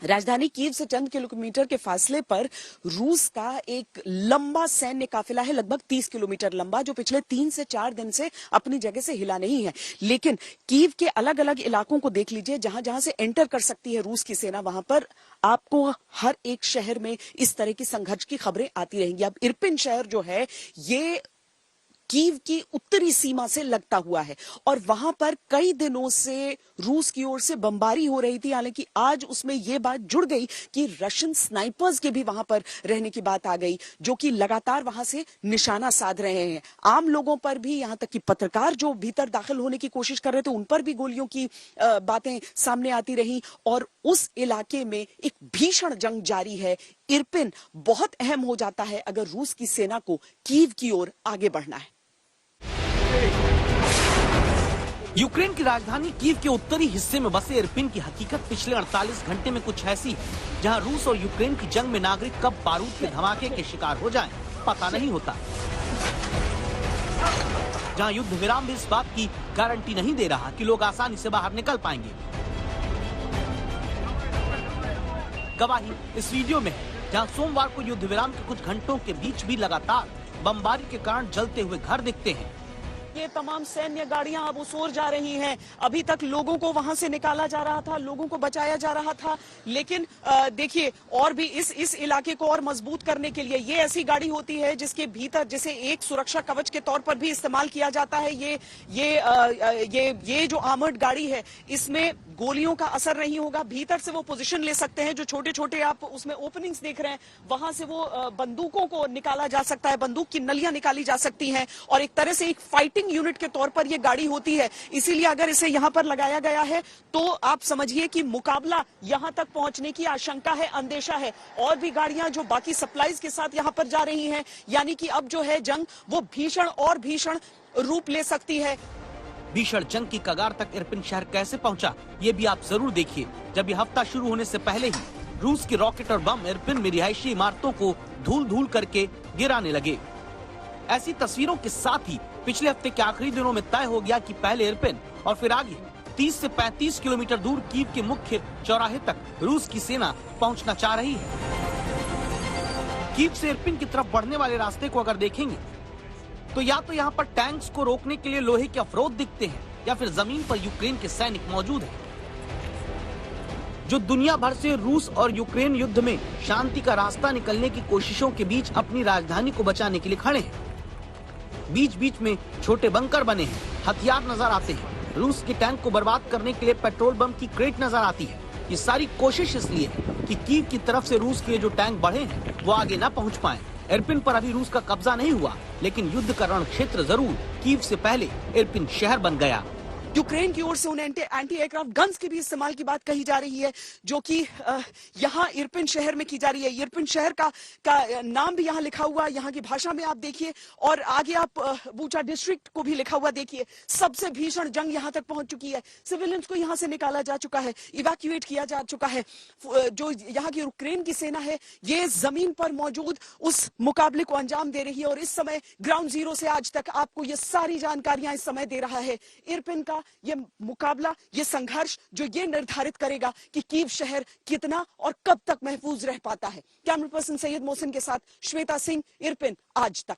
राजधानी कीव से चंद किलोमीटर के फासले पर रूस का एक लंबा सैन्य काफिला है, लगभग 30 किलोमीटर लंबा, जो पिछले 3 से 4 दिन से अपनी जगह से हिला नहीं है। लेकिन कीव के अलग अलग इलाकों को देख लीजिए, जहां जहां से एंटर कर सकती है रूस की सेना, वहां पर आपको हर एक शहर में इस तरह की संघर्ष की खबरें आती रहेंगी। अब इरपिन शहर जो है ये कीव की उत्तरी सीमा से लगता हुआ है और वहां पर कई दिनों से रूस की ओर से बमबारी हो रही थी। हालांकि आज उसमें यह बात जुड़ गई कि रशियन स्नाइपर्स के भी वहां पर रहने की बात आ गई, जो कि लगातार वहां से निशाना साध रहे हैं। आम लोगों पर भी, यहां तक कि पत्रकार जो भीतर दाखिल होने की कोशिश कर रहे थे, उन पर भी गोलियों की बातें सामने आती रही और उस इलाके में एक भीषण जंग जारी है। इरपिन बहुत अहम हो जाता है अगर रूस की सेना को कीव की ओर आगे बढ़ना है। यूक्रेन की राजधानी कीव के उत्तरी हिस्से में बसे इरपिन की हकीकत पिछले 48 घंटे में कुछ ऐसी है जहां रूस और यूक्रेन की जंग में नागरिक कब बारूद के धमाके के शिकार हो जाएं, पता नहीं होता। जहां युद्ध विराम भी इस बात की गारंटी नहीं दे रहा कि लोग आसानी से बाहर निकल पाएंगे। गवाही इस वीडियो में है, जहां सोमवार को युद्ध विराम के कुछ घंटों के बीच भी लगातार बमबारी के कारण जलते हुए घर दिखते हैं। ये तमाम सैन्य गाड़ियां अब उस ओर जा रही हैं। अभी तक लोगों को वहां से निकाला जा रहा था, लोगों को बचाया जा रहा था, लेकिन देखिए, और भी इस इलाके को और मजबूत करने के लिए ये ऐसी गाड़ी होती है जिसके भीतर, जिसे एक सुरक्षा कवच के तौर पर भी इस्तेमाल किया जाता है। ये जो आर्मर्ड गाड़ी है, इसमें गोलियों का असर नहीं होगा। भीतर से वो पोजीशन ले सकते हैं, जो छोटे छोटे आप उसमें ओपनिंग्स देख रहे हैं, वहां से वो बंदूकों को निकाला जा सकता है, बंदूक की नलियां निकाली जा सकती हैं और एक तरह से एक फाइटिंग यूनिट के तौर पर ये गाड़ी होती है। इसीलिए अगर इसे यहां पर लगाया गया है तो आप समझिए कि मुकाबला यहां तक पहुंचने की आशंका है, अंदेशा है। और भी गाड़ियां जो बाकी सप्लाईज के साथ यहां पर जा रही हैं, यानी कि अब जो है जंग वो भीषण और भीषण रूप ले सकती है। भीषण जंग की कगार तक इरपिन शहर कैसे पहुंचा, ये भी आप जरूर देखिए, जब ये हफ्ता शुरू होने से पहले ही रूस के रॉकेट और बम इरपिन में रिहायशी इमारतों को धूल धूल करके गिराने लगे। ऐसी तस्वीरों के साथ ही पिछले हफ्ते के आखिरी दिनों में तय हो गया कि पहले इरपिन और फिर आगे 30 से 35 किलोमीटर दूर कीव के मुख्य चौराहे तक रूस की सेना पहुंचना चाह रही है। कीव से इरपिन की तरफ बढ़ने वाले रास्ते को अगर देखेंगे तो या तो यहाँ पर टैंक्स को रोकने के लिए लोहे के अवरोध दिखते हैं, या फिर जमीन पर यूक्रेन के सैनिक मौजूद हैं, जो दुनिया भर से रूस और यूक्रेन युद्ध में शांति का रास्ता निकलने की कोशिशों के बीच अपनी राजधानी को बचाने के लिए खड़े हैं। बीच बीच में छोटे बंकर बने हैं, हथियार नजर आते हैं, रूस के टैंक को बर्बाद करने के लिए पेट्रोल बम की क्रेट नजर आती है। ये सारी कोशिश इसलिए है कि कीव की तरफ से रूस के जो टैंक बढ़े हैं वो आगे न पहुंच पाए। इरपिन पर अभी रूस का कब्जा नहीं हुआ, लेकिन युद्ध का रण क्षेत्र जरूर कीव से पहले इरपिन शहर बन गया। यूक्रेन की ओर से उन एंटी एयरक्राफ्ट गन्स के भी इस्तेमाल की बात कही जा रही है, जो कि यहाँ इरपिन शहर में की जा रही है। इरपिन शहर का नाम भी यहाँ लिखा हुआ, यहाँ की भाषा में आप देखिए, और आगे आप बूचा डिस्ट्रिक्ट को भी लिखा हुआ देखिए। सबसे भीषण जंग यहाँ तक पहुंच चुकी है। सिविलियंस को यहाँ से निकाला जा चुका है, इवैक्यूएट किया जा चुका है। जो यहाँ की यूक्रेन की सेना है, ये जमीन पर मौजूद उस मुकाबले को अंजाम दे रही है और इस समय ग्राउंड जीरो से आज तक आपको ये सारी जानकारियां इस समय दे रहा है। इरपिन का ये मुकाबला, ये संघर्ष, जो ये निर्धारित करेगा कि कीव शहर कितना और कब तक महफूज रह पाता है। कैमरा पर्सन सैयद मोहसिन के साथ श्वेता सिंह, इरपिन आज तक।